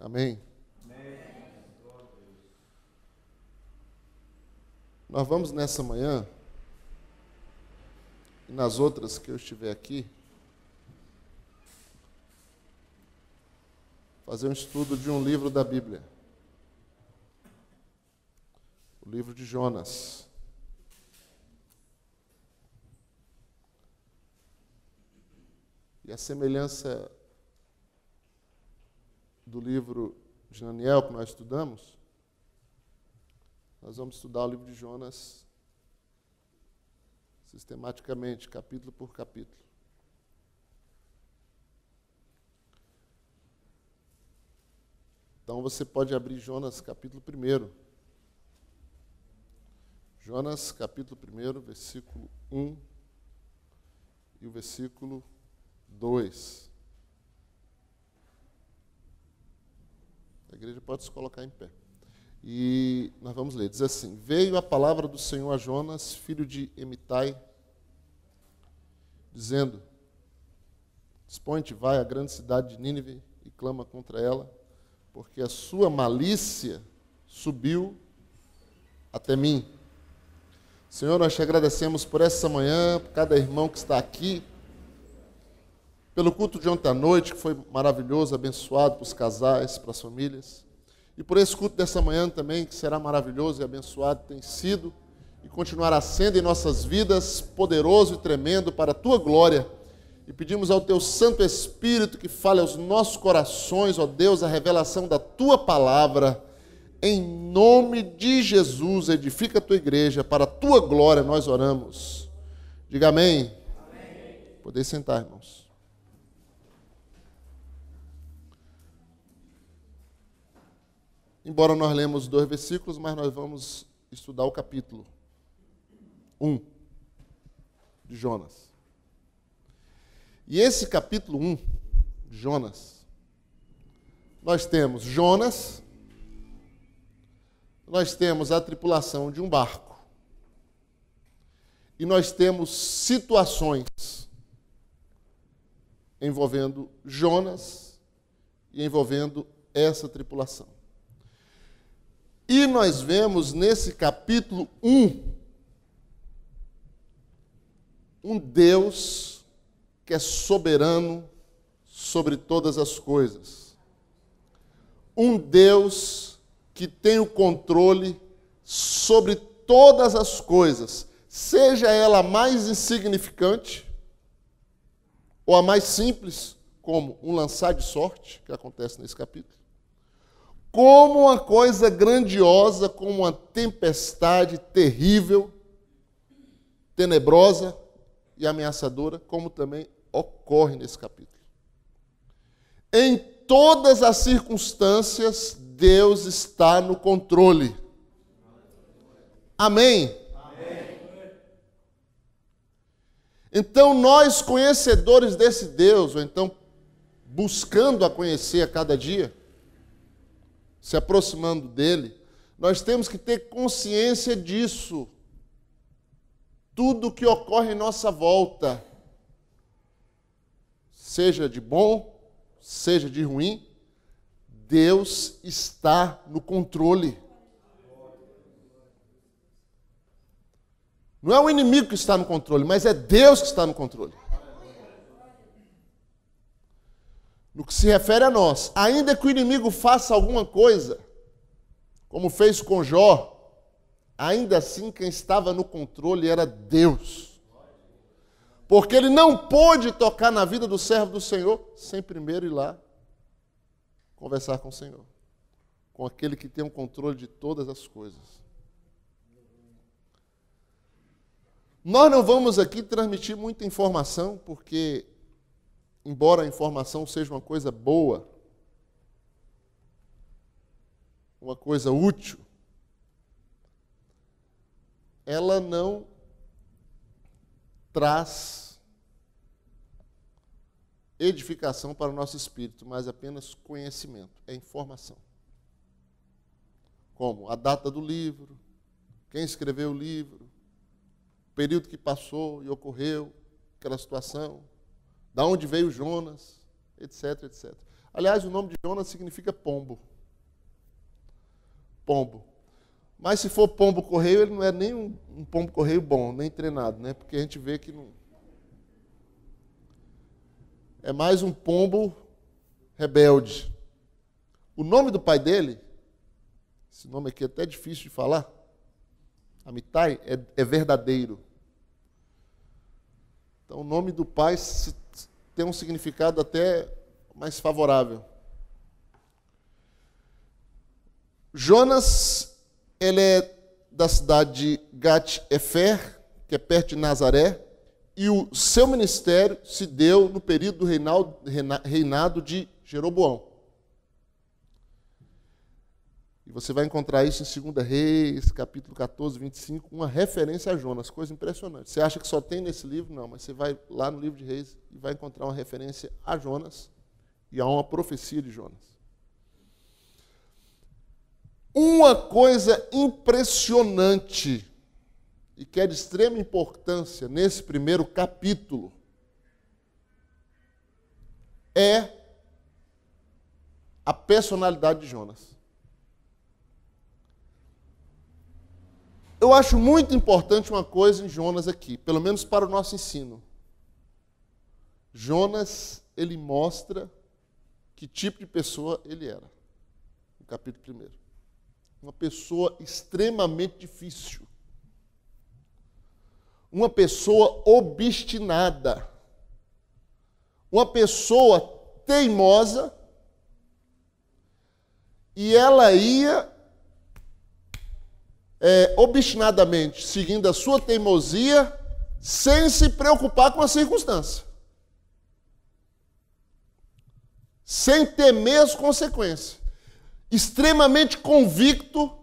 Amém? Nós vamos nessa manhã, e nas outras que eu estiver aqui, fazer um estudo de um livro da Bíblia. O livro de Jonas. E a semelhança do livro de Daniel que nós estudamos, nós vamos estudar o livro de Jonas sistematicamente, capítulo por capítulo. Então você pode abrir Jonas capítulo 1. Jonas capítulo 1, versículo 1 e o versículo 2. A igreja pode se colocar em pé. E nós vamos ler. Diz assim: Veio a palavra do Senhor a Jonas, filho de Emitai, dizendo: Dispõe-te, vai à grande cidade de Nínive e clama contra ela, porque a sua malícia subiu até mim. Senhor, nós te agradecemos por essa manhã, por cada irmão que está aqui, pelo culto de ontem à noite, que foi maravilhoso, abençoado para os casais, para as famílias. E por esse culto dessa manhã também, que será maravilhoso e abençoado, tem sido e continuará sendo em nossas vidas, poderoso e tremendo para a tua glória. E pedimos ao teu Santo Espírito que fale aos nossos corações, ó Deus, a revelação da tua palavra. Em nome de Jesus, edifica a tua igreja, para a tua glória nós oramos. Diga amém. Amém. Podeis sentar, irmãos. Embora nós lemos 2 versículos, mas nós vamos estudar o capítulo 1 de Jonas. E esse capítulo 1 de Jonas, nós temos Jonas, nós temos a tripulação de um barco, e nós temos situações envolvendo Jonas e envolvendo essa tripulação. E nós vemos nesse capítulo 1, Deus que é soberano sobre todas as coisas. Um Deus que tem o controle sobre todas as coisas, seja ela a mais insignificante ou a mais simples, como um lançar de sorte, que acontece nesse capítulo, como uma coisa grandiosa, como uma tempestade terrível, tenebrosa e ameaçadora, como também ocorre nesse capítulo. Em todas as circunstâncias, Deus está no controle. Amém? Amém. Então, nós conhecedores desse Deus, ou então buscando a conhecer a cada dia, se aproximando dele, nós temos que ter consciência disso. Tudo que ocorre em nossa volta, seja de bom, seja de ruim, Deus está no controle. Não é o inimigo que está no controle, mas é Deus que está no controle. No que se refere a nós, ainda que o inimigo faça alguma coisa, como fez com Jó, ainda assim quem estava no controle era Deus. Porque ele não pôde tocar na vida do servo do Senhor sem primeiro ir lá conversar com o Senhor, com aquele que tem o controle de todas as coisas. Nós não vamos aqui transmitir muita informação, porque embora a informação seja uma coisa boa, uma coisa útil, ela não traz edificação para o nosso espírito, mas apenas conhecimento, é informação. Como a data do livro, quem escreveu o livro, o período que passou e ocorreu, aquela situação, da onde veio Jonas, etc, etc. Aliás, o nome de Jonas significa pombo. Pombo. Mas se for pombo-correio, ele não é nem um pombo-correio bom, nem treinado, né? Porque a gente vê que não... É mais um pombo rebelde. O nome do pai dele, esse nome aqui é até difícil de falar, Amitai, é verdadeiro. Então, o nome do pai tem um significado até mais favorável. Jonas, ele é da cidade de Gat-Efer, que é perto de Nazaré, e o seu ministério se deu no período do reinado de Jeroboão. E você vai encontrar isso em 2 Reis, capítulo 14, 25, uma referência a Jonas, coisa impressionante. Você acha que só tem nesse livro? Não, mas você vai lá no livro de Reis e vai encontrar uma referência a Jonas e a uma profecia de Jonas. Uma coisa impressionante e que é de extrema importância nesse primeiro capítulo é a personalidade de Jonas. Eu acho muito importante uma coisa em Jonas aqui, pelo menos para o nosso ensino. Jonas, ele mostra que tipo de pessoa ele era, no capítulo 1. Uma pessoa extremamente difícil. Uma pessoa obstinada. Uma pessoa teimosa. E ela ia obstinadamente seguindo a sua teimosia, sem se preocupar com a circunstância. Sem temer as consequências. Extremamente convicto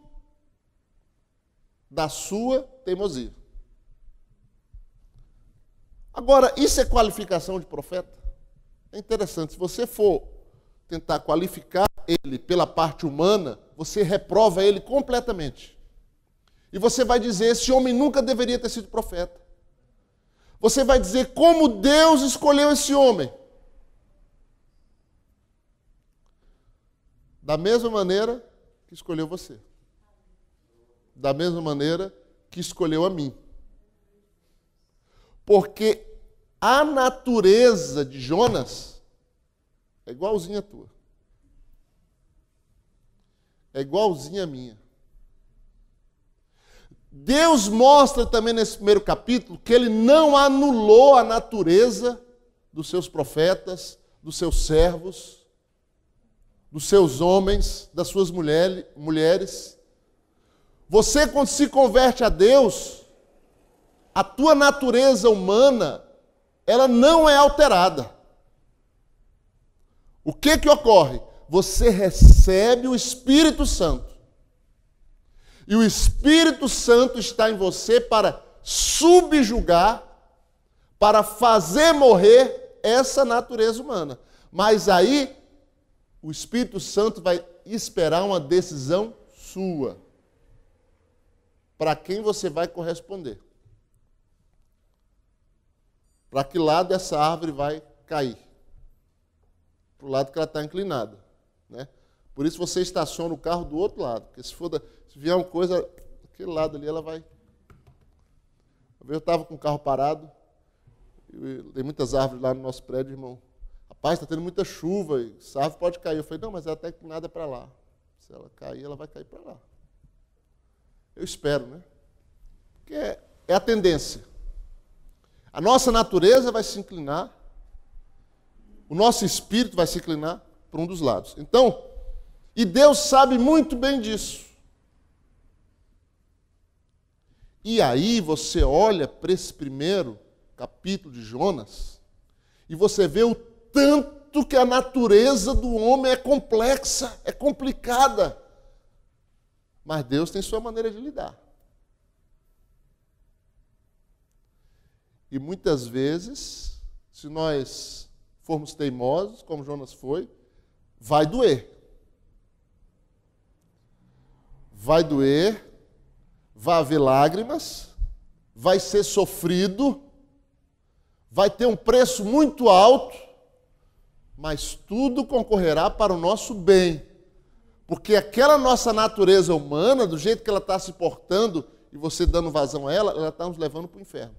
da sua teimosia. Agora, isso é qualificação de profeta? É interessante. Se você for tentar qualificar ele pela parte humana, você reprova ele completamente. E você vai dizer, esse homem nunca deveria ter sido profeta. Você vai dizer como Deus escolheu esse homem. Da mesma maneira que escolheu você. Da mesma maneira que escolheu a mim. Porque a natureza de Jonas é igualzinha à tua. É igualzinha à minha. Deus mostra também nesse primeiro capítulo que ele não anulou a natureza dos seus profetas, dos seus servos, dos seus homens, das suas mulheres. Você, quando se converte a Deus, a tua natureza humana, ela não é alterada. O que ocorre? Você recebe o Espírito Santo. E o Espírito Santo está em você para subjugar, para fazer morrer essa natureza humana. Mas aí, o Espírito Santo vai esperar uma decisão sua. Para quem você vai corresponder. Para que lado essa árvore vai cair? Para o lado que ela está inclinada. Né? Por isso você estaciona o carro do outro lado. Porque se vier uma coisa, aquele lado ali, ela vai... Eu estava com o carro parado, tem muitas árvores lá no nosso prédio, irmão. Rapaz, está tendo muita chuva, e essa árvore pode cair. Eu falei, não, mas ela está inclinada para lá. Se ela cair, ela vai cair para lá. Eu espero, né? Porque é a tendência. A nossa natureza vai se inclinar, o nosso espírito vai se inclinar para um dos lados. Então, e Deus sabe muito bem disso. E aí você olha para esse primeiro capítulo de Jonas e você vê o tanto que a natureza do homem é complexa, é complicada. Mas Deus tem sua maneira de lidar. E muitas vezes, se nós formos teimosos, como Jonas foi, vai doer. Vai doer. Vai haver lágrimas, vai ser sofrido, vai ter um preço muito alto, mas tudo concorrerá para o nosso bem. Porque aquela nossa natureza humana, do jeito que ela está se portando, e você dando vazão a ela está nos levando para o inferno.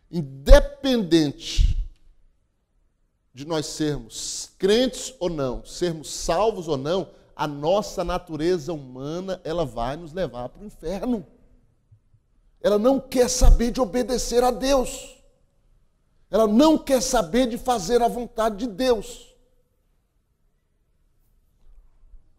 Independente de nós sermos crentes ou não, sermos salvos ou não, a nossa natureza humana, ela vai nos levar para o inferno. Ela não quer saber de obedecer a Deus. Ela não quer saber de fazer a vontade de Deus.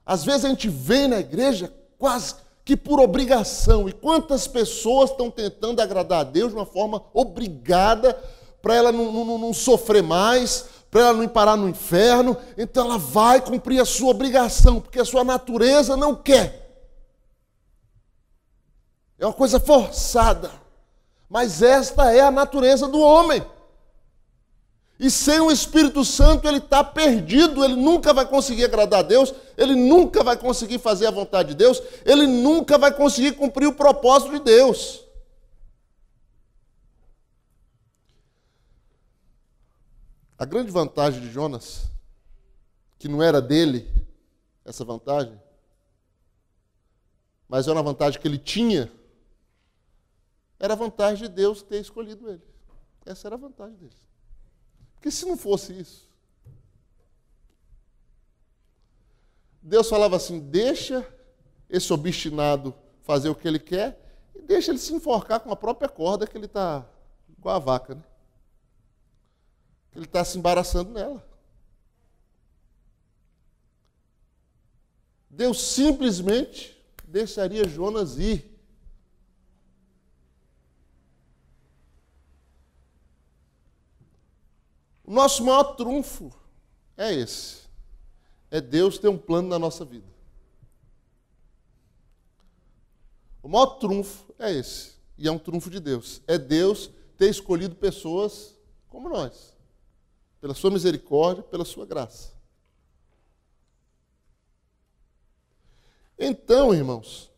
Às vezes a gente vem na igreja quase que por obrigação. E quantas pessoas estão tentando agradar a Deus de uma forma obrigada, para ela não sofrer mais, para ela não ir parar no inferno. Então ela vai cumprir a sua obrigação, porque a sua natureza não quer. É uma coisa forçada. Mas esta é a natureza do homem. E sem o Espírito Santo ele está perdido, ele nunca vai conseguir agradar a Deus, ele nunca vai conseguir fazer a vontade de Deus, ele nunca vai conseguir cumprir o propósito de Deus. A grande vantagem de Jonas, que não era dele, essa vantagem, mas era uma vantagem que ele tinha, era a vantagem de Deus ter escolhido ele. Essa era a vantagem dele. Porque se não fosse isso, Deus falava assim, deixa esse obstinado fazer o que ele quer e deixa ele se enforcar com a própria corda que ele está igual a vaca, né? Ele está se embaraçando nela. Deus simplesmente deixaria Jonas ir. O nosso maior trunfo é esse. É Deus ter um plano na nossa vida. O maior trunfo é esse. E é um trunfo de Deus. É Deus ter escolhido pessoas como nós. Pela sua misericórdia, pela sua graça. Então, irmãos,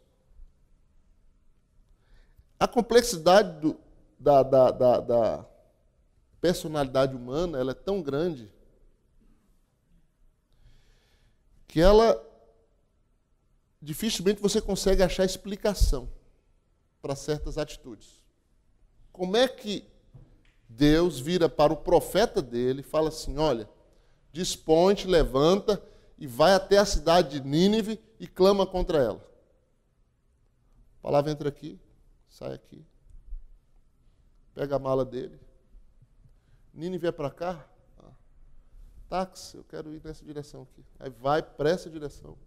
a complexidade da personalidade humana, ela é tão grande que ela dificilmente você consegue achar explicação para certas atitudes. Como é que Deus vira para o profeta dele e fala assim, olha, dispõe-te, levanta e vai até a cidade de Nínive e clama contra ela. A palavra entra aqui, sai aqui, pega a mala dele. Nínive é para cá? Táxi, eu quero ir nessa direção aqui. Aí vai para essa direção.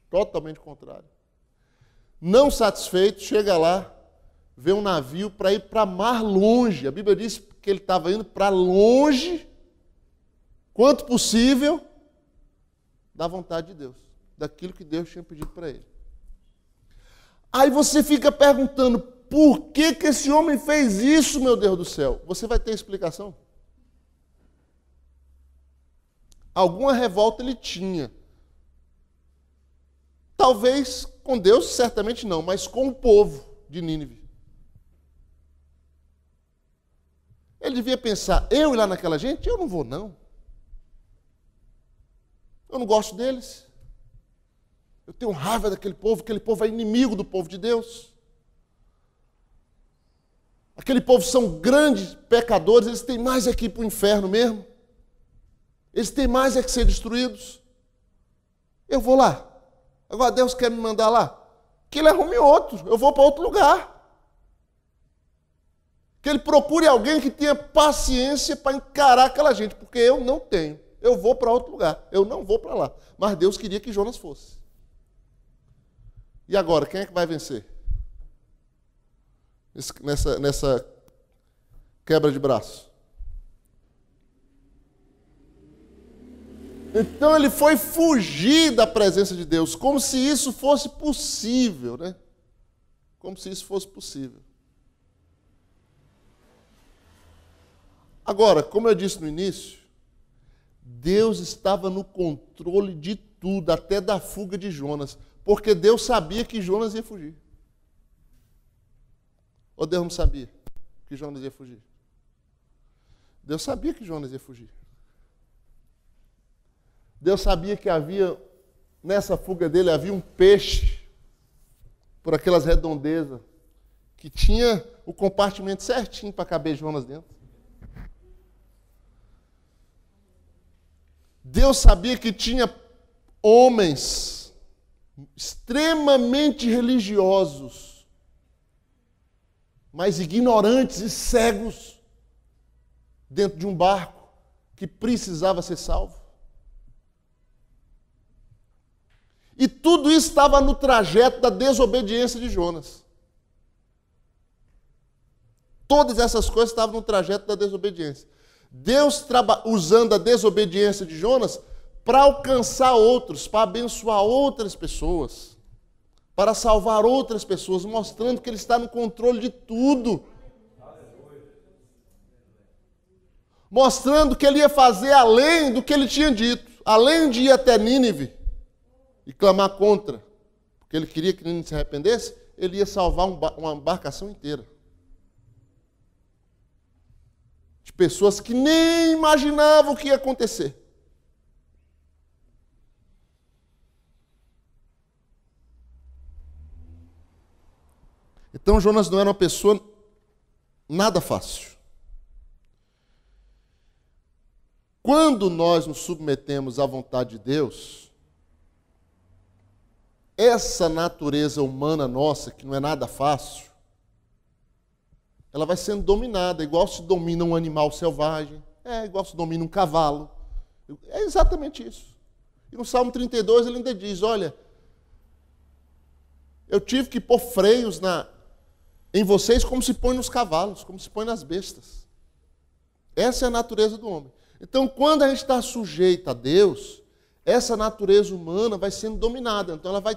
Totalmente contrário. Não satisfeito, chega lá, vê um navio para ir para mar longe. A Bíblia diz que ele estava indo para longe, quanto possível, da vontade de Deus, daquilo que Deus tinha pedido para ele. Aí você fica perguntando, por que esse homem fez isso, meu Deus do céu? Você vai ter explicação? Alguma revolta ele tinha. Talvez com Deus, certamente não, mas com o povo de Nínive. Ele devia pensar, eu ir lá naquela gente? Eu não vou, não. Eu não gosto deles. Eu tenho raiva daquele povo é inimigo do povo de Deus. Aquele povo são grandes pecadores, eles têm mais é que ir para o inferno mesmo. Eles têm mais é que ser destruídos. Eu vou lá. Agora Deus quer me mandar lá. Que ele arrume outro, eu vou para outro lugar. Que ele procure alguém que tenha paciência para encarar aquela gente, porque eu não tenho. Eu vou para outro lugar, eu não vou para lá. Mas Deus queria que Jonas fosse. E agora, quem é que vai vencer? Nessa quebra de braço. Então ele foi fugir da presença de Deus, como se isso fosse possível, né? Como se isso fosse possível. Agora, como eu disse no início, Deus estava no controle de tudo, até da fuga de Jonas, porque Deus sabia que Jonas ia fugir. Ou Deus não sabia que Jonas ia fugir. Deus sabia que Jonas ia fugir. Deus sabia que nessa fuga dele, havia um peixe por aquelas redondezas, que tinha o compartimento certinho para caber Jonas dentro. Deus sabia que tinha homens extremamente religiosos, mas ignorantes e cegos dentro de um barco que precisava ser salvo. E tudo isso estava no trajeto da desobediência de Jonas. Todas essas coisas estavam no trajeto da desobediência. Deus usando a desobediência de Jonas para alcançar outros, para abençoar outras pessoas, para salvar outras pessoas, mostrando que Ele está no controle de tudo. Mostrando que Ele ia fazer além do que Ele tinha dito, além de ir até Nínive e clamar contra, porque Ele queria que Nínive se arrependesse, Ele ia salvar uma embarcação inteira. De pessoas que nem imaginavam o que ia acontecer. Então Jonas não era uma pessoa nada fácil. Quando nós nos submetemos à vontade de Deus, essa natureza humana nossa, que não é nada fácil, ela vai sendo dominada, igual se domina um animal selvagem, igual se domina um cavalo. É exatamente isso. E no Salmo 32 ele ainda diz, olha, eu tive que pôr freios em vocês como se põe nos cavalos, como se põe nas bestas. Essa é a natureza do homem. Então, quando a gente está sujeito a Deus, essa natureza humana vai sendo dominada. Então, ela vai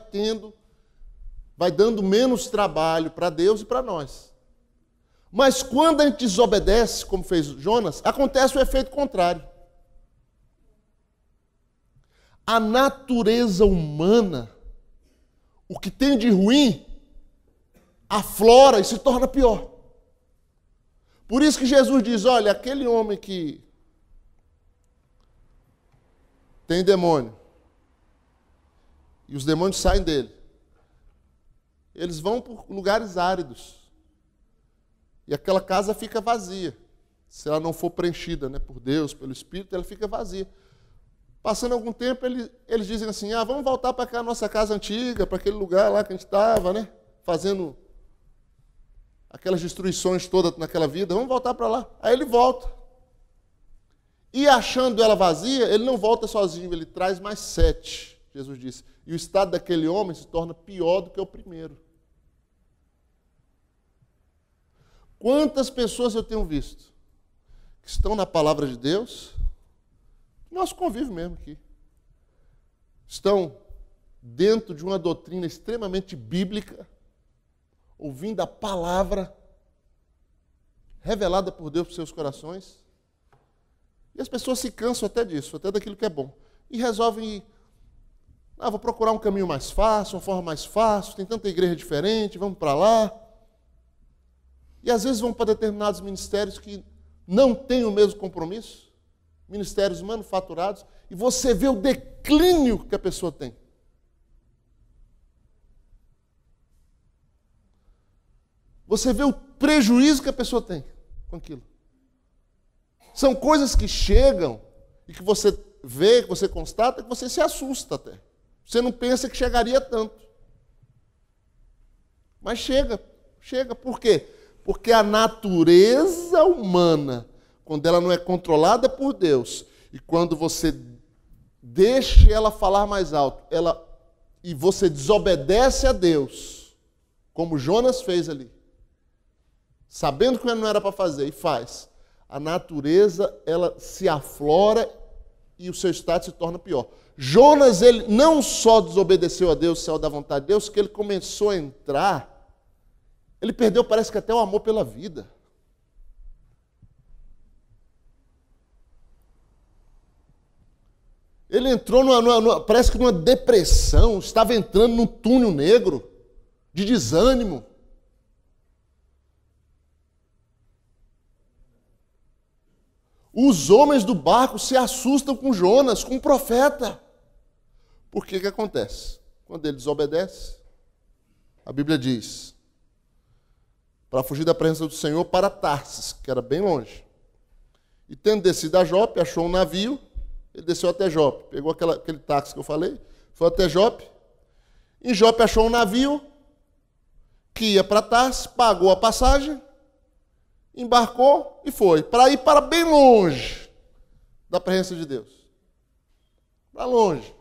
dando menos trabalho para Deus e para nós. Mas quando a gente desobedece, como fez Jonas, acontece o efeito contrário. A natureza humana, o que tem de ruim, aflora e se torna pior. Por isso que Jesus diz, olha, aquele homem que tem demônio, e os demônios saem dele, eles vão por lugares áridos. E aquela casa fica vazia. Se ela não for preenchida, por Deus, pelo Espírito, ela fica vazia. Passando algum tempo, eles dizem assim, vamos voltar para aquela nossa casa antiga, para aquele lugar lá que a gente estava, fazendo aquelas destruições todas naquela vida, vamos voltar para lá. Aí ele volta. E achando ela vazia, ele não volta sozinho, ele traz mais 7, Jesus disse. E o estado daquele homem se torna pior do que o primeiro. Quantas pessoas eu tenho visto que estão na palavra de Deus, nosso convívio mesmo aqui, estão dentro de uma doutrina extremamente bíblica, ouvindo a palavra revelada por Deus para os seus corações, e as pessoas se cansam até disso, até daquilo que é bom, e resolvem vou procurar um caminho mais fácil, uma forma mais fácil, tem tanta igreja diferente, vamos para lá. E às vezes vão para determinados ministérios que não têm o mesmo compromisso, ministérios manufaturados, e você vê o declínio que a pessoa tem. Você vê o prejuízo que a pessoa tem com aquilo. São coisas que chegam e que você vê, que você constata, que você se assusta até. Você não pensa que chegaria tanto. Mas chega. Por quê? Porque a natureza humana, quando ela não é controlada por Deus, e quando você deixa ela falar mais alto, e você desobedece a Deus, como Jonas fez ali, sabendo que não era para fazer, e faz, a natureza ela se aflora e o seu estado se torna pior. Jonas, ele não só desobedeceu a Deus, saiu da vontade de Deus, que ele começou a entrar, ele perdeu, parece que até o amor pela vida. Ele entrou parece que numa depressão, estava entrando num túnel negro de desânimo. Os homens do barco se assustam com Jonas, com o profeta. Por que que acontece? Quando ele desobedece, a Bíblia diz, para fugir da presença do Senhor, para Tarsis, que era bem longe. E tendo descido a Jope, achou um navio, ele desceu até Jope, pegou aquele táxi que eu falei, foi até Jope. Em Jope achou um navio que ia para Tarsis, pagou a passagem, embarcou e foi, para ir para bem longe da presença de Deus. Para longe.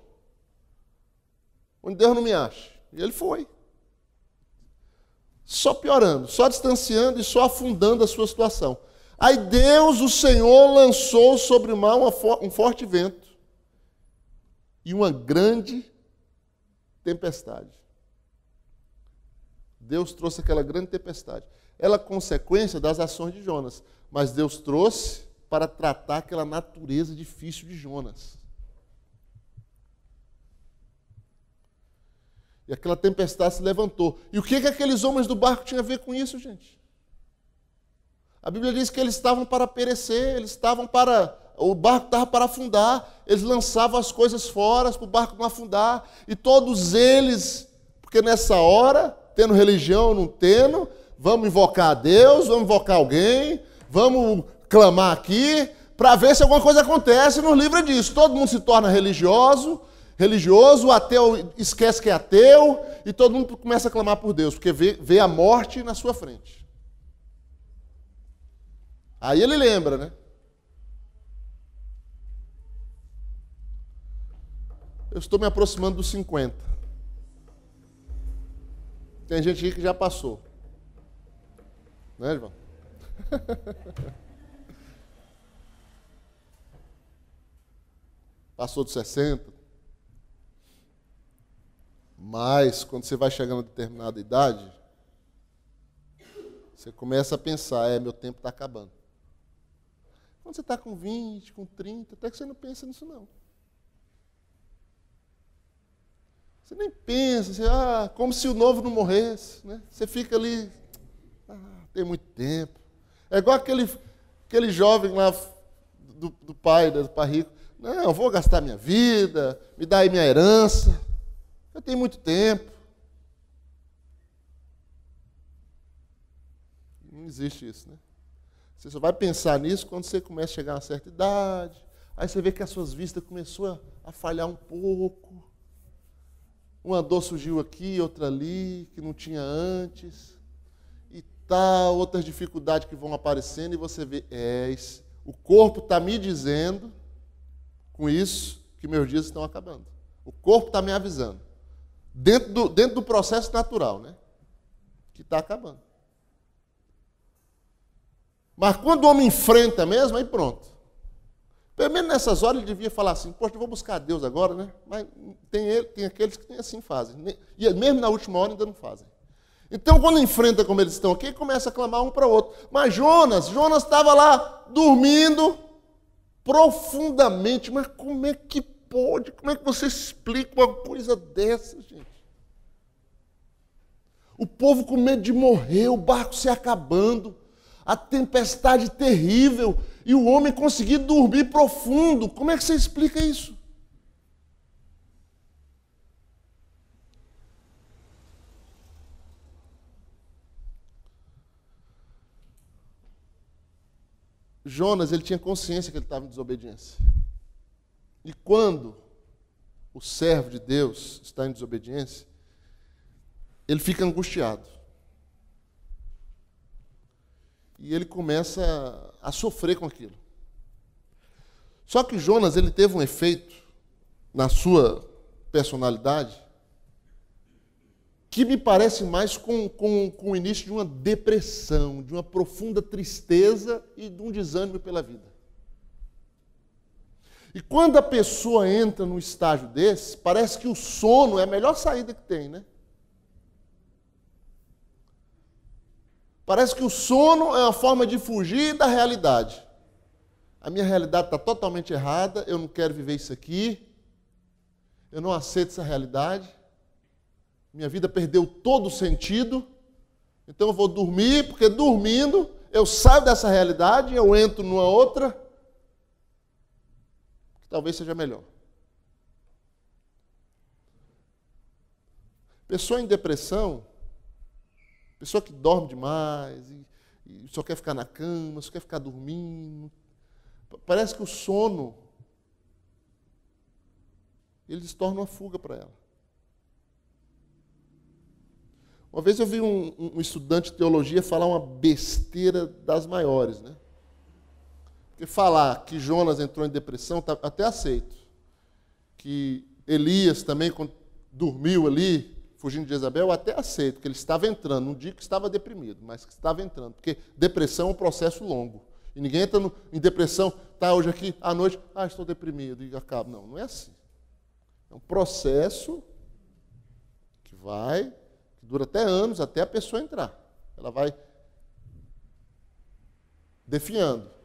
Onde Deus não me acha. E ele foi. Só piorando, só distanciando e só afundando a sua situação. Aí Deus, o Senhor, lançou sobre o mar um forte vento e uma grande tempestade. Deus trouxe aquela grande tempestade. Ela é consequência das ações de Jonas, mas Deus trouxe para tratar aquela natureza difícil de Jonas. E aquela tempestade se levantou. E o que aqueles homens do barco tinham a ver com isso, gente? A Bíblia diz que eles estavam para perecer, o barco estava para afundar, eles lançavam as coisas fora para o barco não afundar, e todos eles, porque nessa hora, tendo religião ou não tendo, vamos invocar a Deus, vamos invocar alguém, vamos clamar aqui, para ver se alguma coisa acontece e nos livra disso. Todo mundo se torna religioso, o ateu esquece que é ateu, e todo mundo começa a clamar por Deus, porque vê a morte na sua frente. Aí ele lembra, né? Eu estou me aproximando dos 50. Tem gente aqui que já passou. Né, irmão? Passou dos 60. Mas, quando você vai chegando a determinada idade, você começa a pensar, meu tempo está acabando. Quando você está com 20, com 30, até que você não pensa nisso, não. Você nem pensa, como se o novo não morresse, né? Você fica ali, tem muito tempo. É igual aquele jovem lá do pai rico. Não, eu vou gastar minha vida, me dá aí minha herança. Eu tenho muito tempo. Não existe isso, né? Você só vai pensar nisso quando você começa a chegar a uma certa idade. Aí você vê que as suas vistas começou a falhar um pouco. Uma dor surgiu aqui, outra ali, que não tinha antes. E tal, outras dificuldades que vão aparecendo e você vê, o corpo está me dizendo, com isso, que meus dias estão acabando. O corpo está me avisando. Dentro do processo natural, né? Que está acabando. Mas quando o homem enfrenta mesmo, aí pronto. Pelo menos nessas horas ele devia falar assim, poxa, eu vou buscar Deus agora, né? Mas tem aqueles que assim fazem. E mesmo na última hora ainda não fazem. Então, quando enfrenta como eles estão aqui, começa a clamar um para o outro. Mas Jonas estava lá dormindo profundamente. Mas como é que pode? Como é que você explica uma coisa dessa, gente? O povo com medo de morrer, o barco se acabando, a tempestade terrível, e o homem conseguir dormir profundo. Como é que você explica isso? Jonas, ele tinha consciência que ele estava em desobediência. E quando o servo de Deus está em desobediência, ele fica angustiado. E ele começa a sofrer com aquilo. Só que Jonas, ele teve um efeito na sua personalidade que me parece mais com o início de uma depressão, de uma profunda tristeza e de um desânimo pela vida. E quando a pessoa entra num estágio desse, parece que o sono é a melhor saída que tem, né? Parece que o sono é uma forma de fugir da realidade. A minha realidade está totalmente errada, eu não quero viver isso aqui, eu não aceito essa realidade, minha vida perdeu todo o sentido, então eu vou dormir, porque dormindo eu saio dessa realidade, eu entro numa outra, talvez seja melhor. Pessoa em depressão, pessoa que dorme demais, e só quer ficar na cama, só quer ficar dormindo. Parece que o sono, ele se torna uma fuga para ela. Uma vez eu vi um estudante de teologia falar uma besteira das maiores, né? Porque falar que Jonas entrou em depressão, até aceito. Que Elias também, quando dormiu ali, fugindo de Jezabel, até aceito, que ele estava entrando. Não digo que estava deprimido, mas que estava entrando. Porque depressão é um processo longo. E ninguém entra em depressão, tá hoje aqui, à noite, estou deprimido, e acaba. Não, não é assim. É um processo que dura até anos, até a pessoa entrar. Ela vai definhando.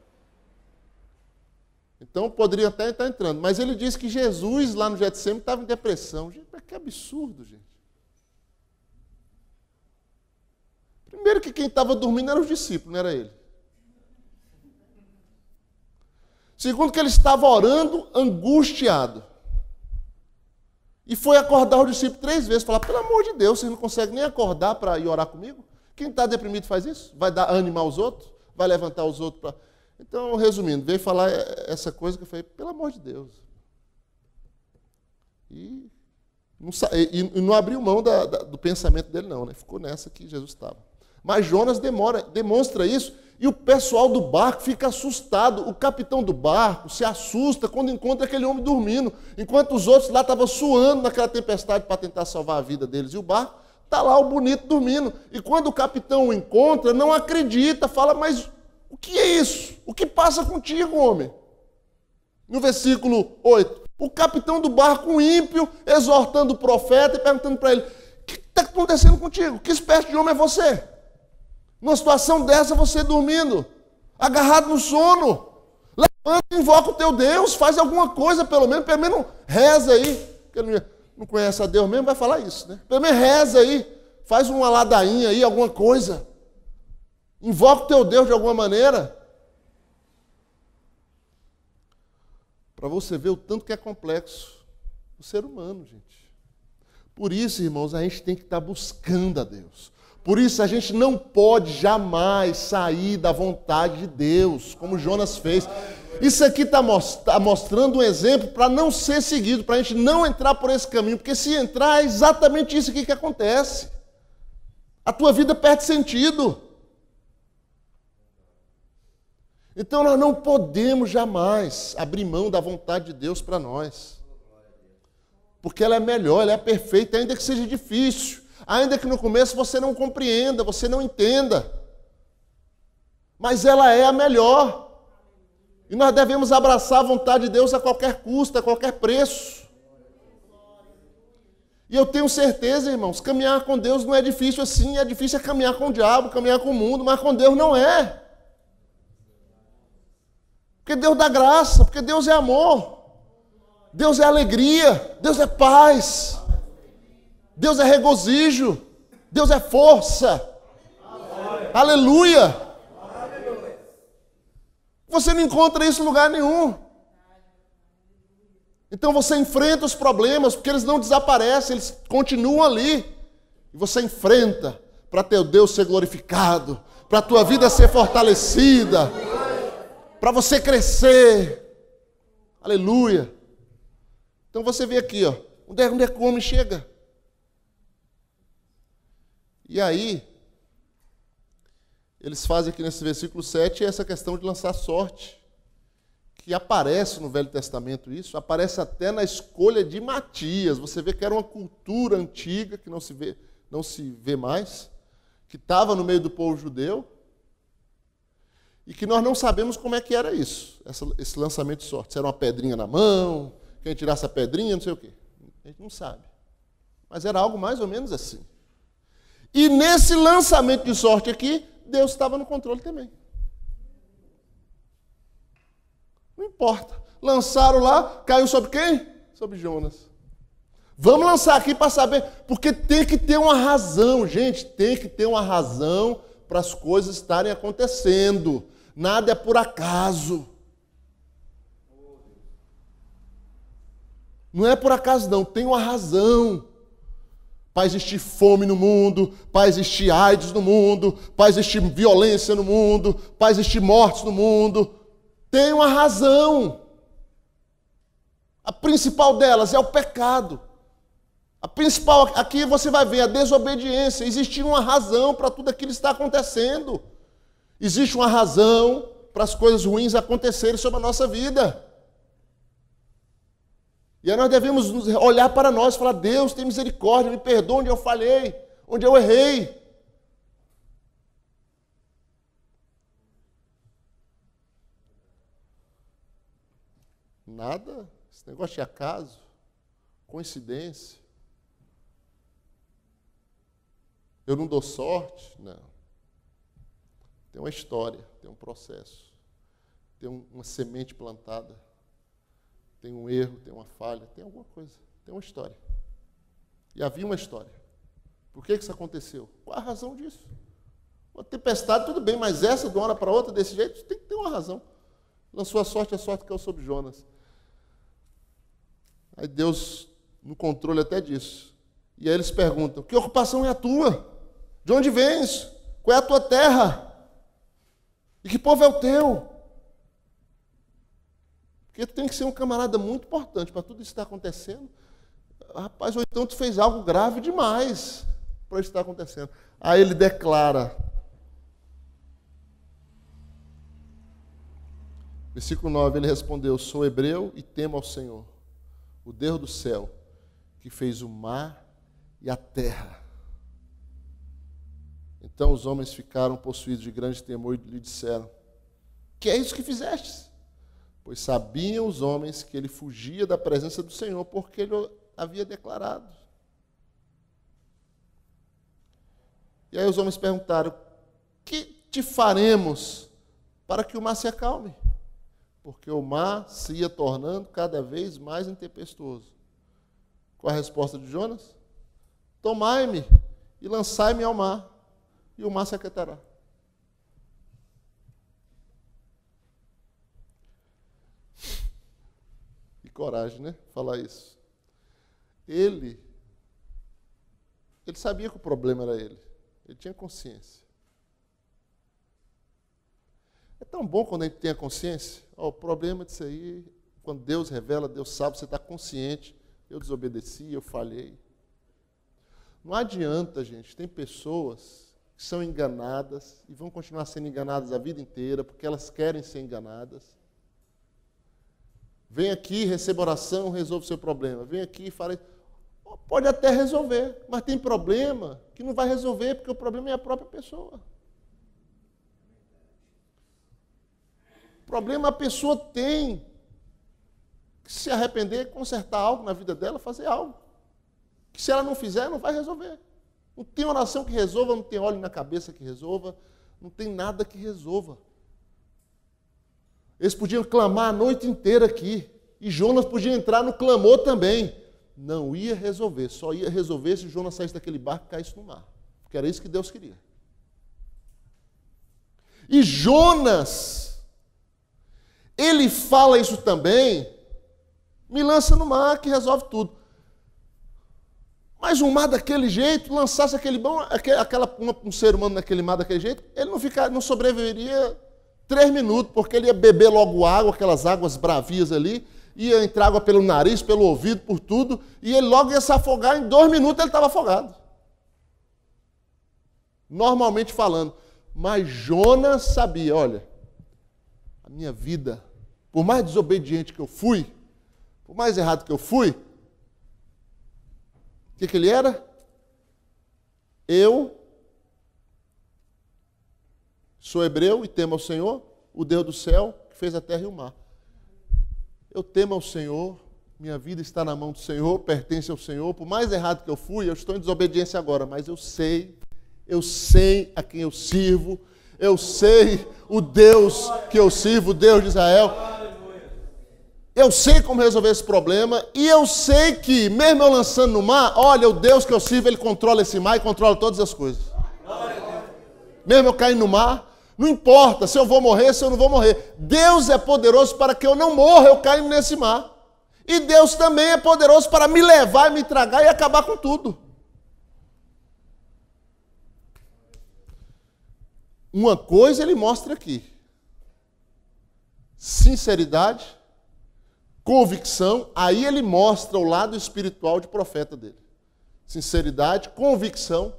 Então, poderia até estar entrando. Mas ele disse que Jesus, lá no Getsemane, estava em depressão. Gente, mas que absurdo, gente. Primeiro que quem estava dormindo eram os discípulos, não era ele. Segundo que ele estava orando, angustiado. E foi acordar o discípulo 3 vezes, falar, pelo amor de Deus, vocês não conseguem nem acordar para ir orar comigo? Quem está deprimido faz isso? Vai dar ânimo aos outros? Vai levantar os outros para... Então, resumindo, veio falar essa coisa que eu falei, pelo amor de Deus. E não abriu mão do pensamento dele, não, né? Ficou nessa que Jesus estava. Mas Jonas demonstra isso, e o pessoal do barco fica assustado. O capitão do barco se assusta quando encontra aquele homem dormindo, enquanto os outros lá estavam suando naquela tempestade para tentar salvar a vida deles. E o barco está lá, o bonito, dormindo. E quando o capitão o encontra, não acredita, fala, mas o que é isso? O que passa contigo, homem? No versículo 8, o capitão do barco, um ímpio, exortando o profeta e perguntando para ele, o que está acontecendo contigo? Que espécie de homem é você? Numa situação dessa, você dormindo, agarrado no sono, levanta e invoca o teu Deus, faz alguma coisa, pelo menos reza aí, porque ele não conhece a Deus mesmo, vai falar isso, né? Pelo menos reza aí, faz uma ladainha aí, alguma coisa, invoca o teu Deus de alguma maneira, para você ver o tanto que é complexo o ser humano, gente. Por isso, irmãos, a gente tem que estar buscando a Deus. Por isso a gente não pode jamais sair da vontade de Deus, como Jonas fez. Isso aqui está mostrando um exemplo para não ser seguido, para a gente não entrar por esse caminho, porque se entrar é exatamente isso aqui que acontece. A tua vida perde sentido. Então nós não podemos jamais abrir mão da vontade de Deus para nós. Porque ela é melhor, ela é perfeita, ainda que seja difícil. Ainda que no começo você não compreenda, você não entenda. Mas ela é a melhor. E nós devemos abraçar a vontade de Deus a qualquer custo, a qualquer preço. E eu tenho certeza, irmãos, caminhar com Deus não é difícil assim. É difícil caminhar com o diabo, caminhar com o mundo, mas com Deus não é. Porque Deus dá graça, porque Deus é amor. Deus é alegria, Deus é paz. Deus é regozijo, Deus é força. Aleluia. Você não encontra isso em lugar nenhum. Então você enfrenta os problemas, porque eles não desaparecem, eles continuam ali. E você enfrenta para teu Deus ser glorificado, para a tua vida ser fortalecida, para você crescer. Aleluia. Então você vê aqui, ó, onde é que o homem chega? E aí, eles fazem aqui nesse versículo 7 essa questão de lançar sorte, que aparece no Velho Testamento isso, aparece até na escolha de Matias. Você vê que era uma cultura antiga, que não se vê mais, que estava no meio do povo judeu, e que nós não sabemos como é que era isso, esse lançamento de sorte. Se era uma pedrinha na mão, quem tirasse a pedrinha, não sei o quê. A gente não sabe. Mas era algo mais ou menos assim. E nesse lançamento de sorte aqui, Deus estava no controle também. Não importa. Lançaram lá, caiu sobre quem? Sobre Jonas. Vamos lançar aqui para saber, porque tem que ter uma razão, gente, tem que ter uma razão para as coisas estarem acontecendo. Nada é por acaso. Não é por acaso não, tem uma razão. Para existir fome no mundo, para existir AIDS no mundo, para existir violência no mundo, para existir mortes no mundo. Tem uma razão. A principal delas é o pecado. A principal, aqui você vai ver a desobediência. Existe uma razão para tudo aquilo que está acontecendo. Existe uma razão para as coisas ruins acontecerem sobre a nossa vida. E aí nós devemos olhar para nós e falar: Deus, tem misericórdia, me perdoa onde eu falhei, onde eu errei. Nada, esse negócio de acaso, coincidência. Eu não dou sorte, não. Tem uma história, tem um processo, tem uma semente plantada. Tem um erro, tem uma falha, tem alguma coisa, tem uma história. E havia uma história. Por que isso aconteceu? Qual a razão disso? Uma tempestade, tudo bem, mas essa de uma hora para outra, desse jeito, tem que ter uma razão. Lançou a sorte caiu sobre Jonas. Aí Deus, no controle até disso. E aí eles perguntam: que ocupação é a tua? De onde vens? Qual é a tua terra? E que povo é o teu? Porque tu tem que ser um camarada muito importante para tudo isso estar acontecendo. Rapaz, ou então tu fez algo grave demais para isso estar acontecendo. Aí ele declara. Versículo 9, ele respondeu: sou hebreu e temo ao Senhor, o Deus do céu, que fez o mar e a terra. Então os homens ficaram possuídos de grande temor e lhe disseram: que é isso que fizestes? Pois sabiam os homens que ele fugia da presença do Senhor, porque ele havia declarado. E aí os homens perguntaram: que te faremos para que o mar se acalme? Porque o mar se ia tornando cada vez mais intempestuoso. Qual a resposta de Jonas? Tomai-me e lançai-me ao mar, e o mar se aquietará. Coragem, né? Falar isso. Ele sabia que o problema era ele. Ele tinha consciência. É tão bom quando a gente tem a consciência. O problema disso aí, quando Deus revela, Deus sabe, você está consciente. Eu desobedeci, eu falhei. Não adianta, gente. Tem pessoas que são enganadas e vão continuar sendo enganadas a vida inteira porque elas querem ser enganadas. Vem aqui, receba oração, resolve o seu problema. Vem aqui e fala. Pode até resolver, mas tem problema que não vai resolver, porque o problema é a própria pessoa. O problema a pessoa tem que se arrepender, consertar algo na vida dela, fazer algo. Que se ela não fizer, não vai resolver. Não tem oração que resolva, não tem óleo na cabeça que resolva, não tem nada que resolva. Eles podiam clamar a noite inteira aqui. E Jonas podia entrar no clamor também. Não ia resolver. Só ia resolver se Jonas saísse daquele barco e caísse no mar. Porque era isso que Deus queria. E Jonas, ele fala isso também. Me lança no mar que resolve tudo. Mas um mar daquele jeito, lançasse um ser humano naquele mar daquele jeito, ele não sobreviveria 3 minutos, porque ele ia beber logo água, aquelas águas bravias ali, ia entrar água pelo nariz, pelo ouvido, por tudo, e ele logo ia se afogar, em 2 minutos ele estava afogado. Normalmente falando. Mas Jonas sabia, olha, a minha vida, por mais desobediente que eu fui, por mais errado que eu fui, o que ele era? Eu sou hebreu e temo ao Senhor, o Deus do céu, que fez a terra e o mar. Eu temo ao Senhor, minha vida está na mão do Senhor, pertence ao Senhor. Por mais errado que eu fui, eu estou em desobediência agora, mas eu sei a quem eu sirvo, eu sei o Deus que eu sirvo, o Deus de Israel. Eu sei como resolver esse problema e eu sei que, mesmo eu lançando no mar, olha, o Deus que eu sirvo, Ele controla esse mar e controla todas as coisas. Mesmo eu cair no mar, não importa se eu vou morrer, se eu não vou morrer. Deus é poderoso para que eu não morra, eu caio nesse mar. E Deus também é poderoso para me levar, me tragar e acabar com tudo. Uma coisa ele mostra aqui: sinceridade, convicção. Aí ele mostra o lado espiritual de profeta dele. Sinceridade, convicção,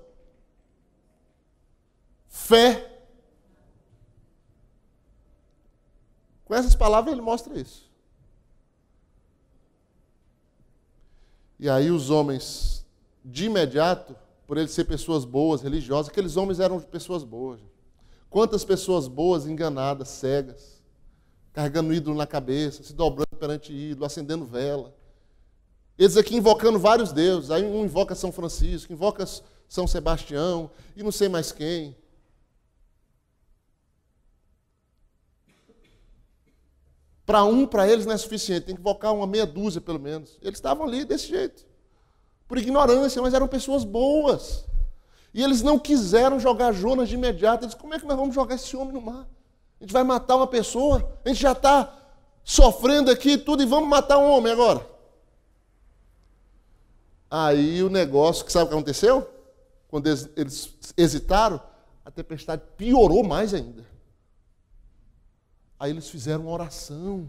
fé. Com essas palavras ele mostra isso. E aí os homens, de imediato, por eles ser pessoas boas, religiosas, aqueles homens eram pessoas boas. Quantas pessoas boas, enganadas, cegas, carregando ídolo na cabeça, se dobrando perante ídolo, acendendo vela. Eles aqui invocando vários deuses. Aí um invoca São Francisco, invoca São Sebastião e não sei mais quem. Para eles não é suficiente, tem que invocar uma meia dúzia pelo menos. Eles estavam ali desse jeito, por ignorância, mas eram pessoas boas. E eles não quiseram jogar Jonas de imediato. Eles, como é que nós vamos jogar esse homem no mar? A gente vai matar uma pessoa, a gente já está sofrendo aqui tudo e vamos matar um homem agora. Aí o negócio, que sabe o que aconteceu? Quando eles hesitaram, a tempestade piorou mais ainda. Aí eles fizeram uma oração.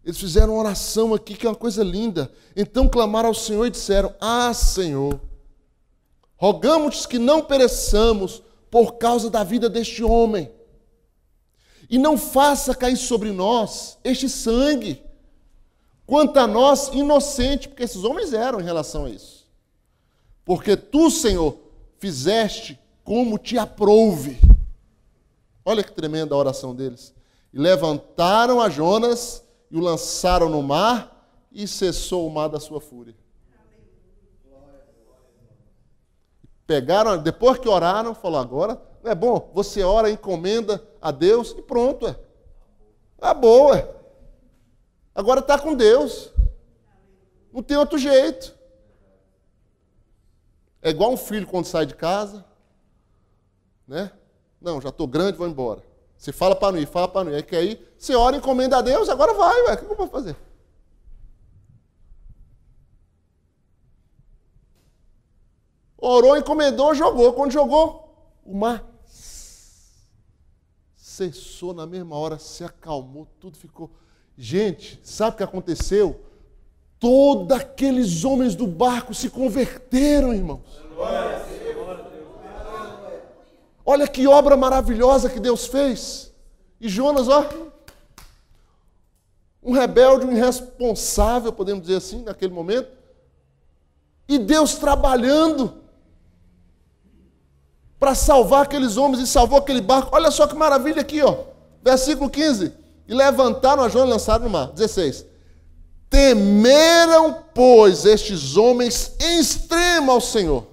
Eles fizeram uma oração aqui, que é uma coisa linda. Então clamaram ao Senhor e disseram: Ah, Senhor, rogamos que não pereçamos por causa da vida deste homem. E não faça cair sobre nós este sangue, quanto a nós, inocente, porque esses homens eram em relação a isso. Porque tu, Senhor, fizeste como te aprouve. Olha que tremenda a oração deles. E levantaram a Jonas e o lançaram no mar e cessou o mar da sua fúria. Pegaram, depois que oraram, falou: agora não é bom? Você ora, encomenda a Deus e pronto, é. Acabou, é. Agora está com Deus. Não tem outro jeito. É igual um filho quando sai de casa, né? Não, já estou grande, vou embora. Você fala para não ir, fala para não ir. Aí quer ir, você ora, encomenda a Deus, agora vai, ué. O que eu vou fazer? Orou, encomendou, jogou. Quando jogou, o mar cessou na mesma hora, se acalmou, tudo ficou. Gente, sabe o que aconteceu? Todos aqueles homens do barco se converteram, irmãos. Olha que obra maravilhosa que Deus fez. E Jonas, ó, um rebelde, um irresponsável, podemos dizer assim, naquele momento. E Deus trabalhando para salvar aqueles homens e salvou aquele barco. Olha só que maravilha aqui, ó. Versículo 15. E levantaram a Jonas e lançaram no mar. 16. Temeram, pois, estes homens em extremo ao Senhor.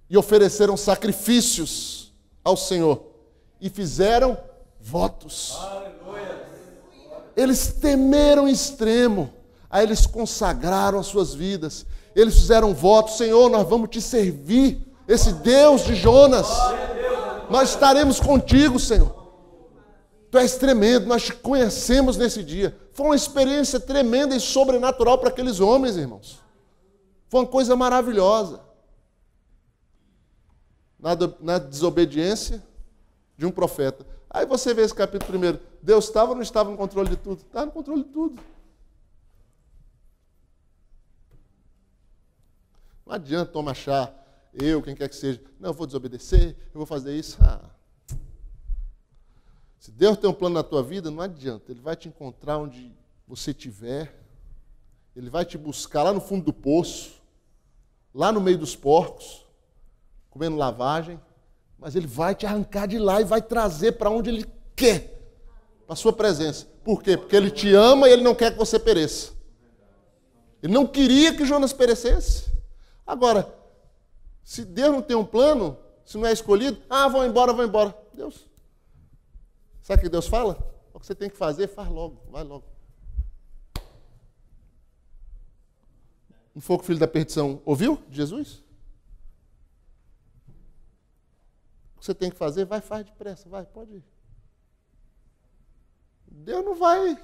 E ofereceram sacrifícios ao Senhor. E fizeram votos. Aleluia. Eles temeram em extremo. Aí eles consagraram as suas vidas. Eles fizeram votos: Senhor, nós vamos te servir. Esse Deus de Jonas, nós estaremos contigo, Senhor. Tu és tremendo, nós te conhecemos nesse dia. Foi uma experiência tremenda e sobrenatural para aqueles homens, irmãos. Foi uma coisa maravilhosa. Na desobediência de um profeta. Aí você vê esse capítulo 1. Deus estava ou não estava no controle de tudo? Estava no controle de tudo. Não adianta tomar chá, quem quer que seja. Não, eu vou desobedecer, eu vou fazer isso. Se Deus tem um plano na tua vida, não adianta. Ele vai te encontrar onde você estiver. Ele vai te buscar lá no fundo do poço, lá no meio dos porcos, comendo lavagem, mas Ele vai te arrancar de lá e vai trazer para onde Ele quer, para a sua presença. Por quê? Porque Ele te ama e Ele não quer que você pereça. Ele não queria que Jonas perecesse. Agora, se Deus não tem um plano, se não é escolhido, vou embora. Deus, sabe o que Deus fala? O que você tem que fazer, faz logo, vai logo. Não foi o que o filho da perdição ouviu de Jesus? O que você tem que fazer, vai, faz depressa, vai, pode ir. Deus não vai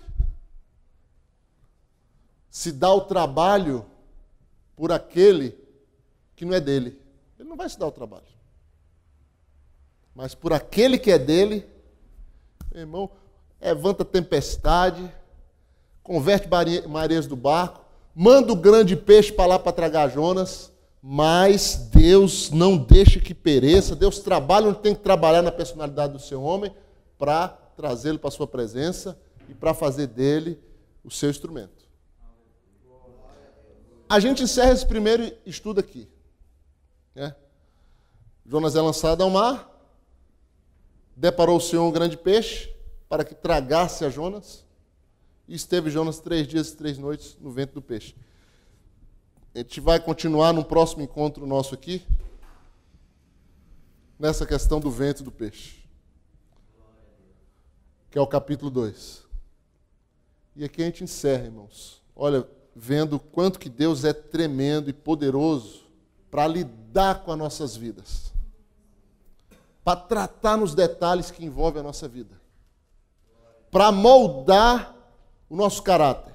se dá o trabalho por aquele que não é dele. Ele não vai se dar o trabalho. Mas por aquele que é dele, meu irmão, levanta tempestade, converte marinheiros do barco, manda o grande peixe para lá para tragar Jonas, mas Deus não deixa que pereça. Deus trabalha onde tem que trabalhar na personalidade do seu homem para trazê-lo para a sua presença e para fazer dele o seu instrumento. A gente encerra esse primeiro estudo aqui. Né? Jonas é lançado ao mar, deparou o Senhor um grande peixe para que tragasse a Jonas, e esteve Jonas 3 dias e 3 noites no ventre do peixe. A gente vai continuar no próximo encontro nosso aqui, nessa questão do ventre do peixe, que é o capítulo 2. E aqui a gente encerra, irmãos. Olha, vendo o quanto que Deus é tremendo e poderoso para lidar com as nossas vidas, para tratar nos detalhes que envolvem a nossa vida, para moldar o nosso caráter.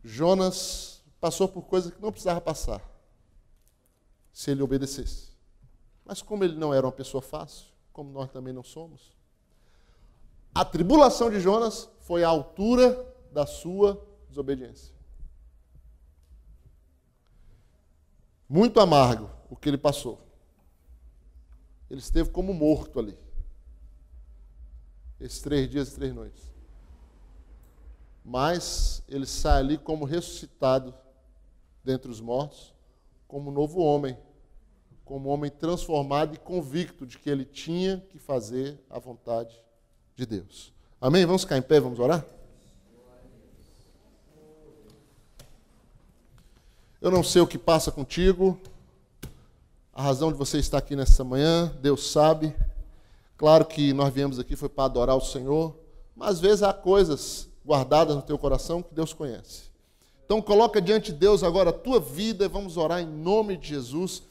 Jonas passou por coisas que não precisava passar, se ele obedecesse. Mas como ele não era uma pessoa fácil, como nós também não somos, a tribulação de Jonas foi à altura da sua desobediência. Muito amargo o que ele passou. Ele esteve como morto ali, esses 3 dias e 3 noites. Mas ele sai ali como ressuscitado dentre os mortos, como novo homem, como homem transformado e convicto de que ele tinha que fazer a vontade de Deus. Amém? Vamos ficar em pé, vamos orar? Eu não sei o que passa contigo, a razão de você estar aqui nessa manhã, Deus sabe. Claro que nós viemos aqui foi para adorar o Senhor, mas às vezes há coisas guardadas no teu coração que Deus conhece. Então coloca diante de Deus agora a tua vida e vamos orar em nome de Jesus.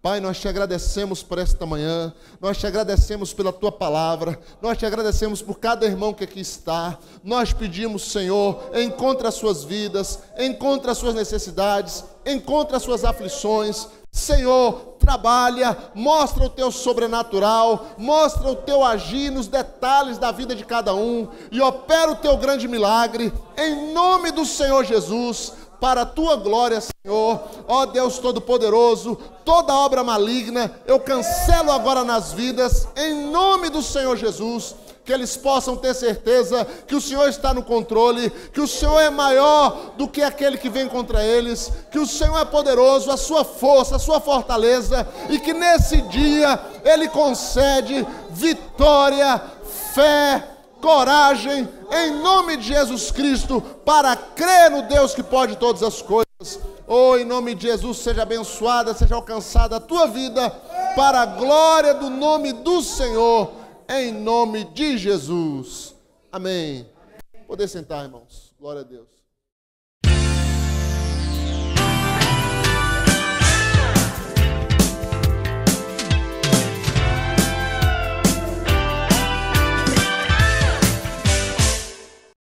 Pai, nós te agradecemos por esta manhã, nós te agradecemos pela tua palavra, nós te agradecemos por cada irmão que aqui está. Nós pedimos, Senhor, encontra as suas vidas, encontra as suas necessidades, encontra as suas aflições. Senhor, trabalha, mostra o teu sobrenatural, mostra o teu agir nos detalhes da vida de cada um e opera o teu grande milagre, em nome do Senhor Jesus, para a tua glória, Senhor. Ó Deus Todo-Poderoso, toda obra maligna eu cancelo agora nas vidas, em nome do Senhor Jesus. Que eles possam ter certeza que o Senhor está no controle, que o Senhor é maior do que aquele que vem contra eles, que o Senhor é poderoso, a sua força, a sua fortaleza, e que nesse dia Ele concede vitória, fé, coragem, em nome de Jesus Cristo, para crer no Deus que pode todas as coisas. Oh, em nome de Jesus, seja abençoada, seja alcançada a tua vida, para a glória do nome do Senhor, em nome de Jesus. Amém. Poder sentar, irmãos. Glória a Deus.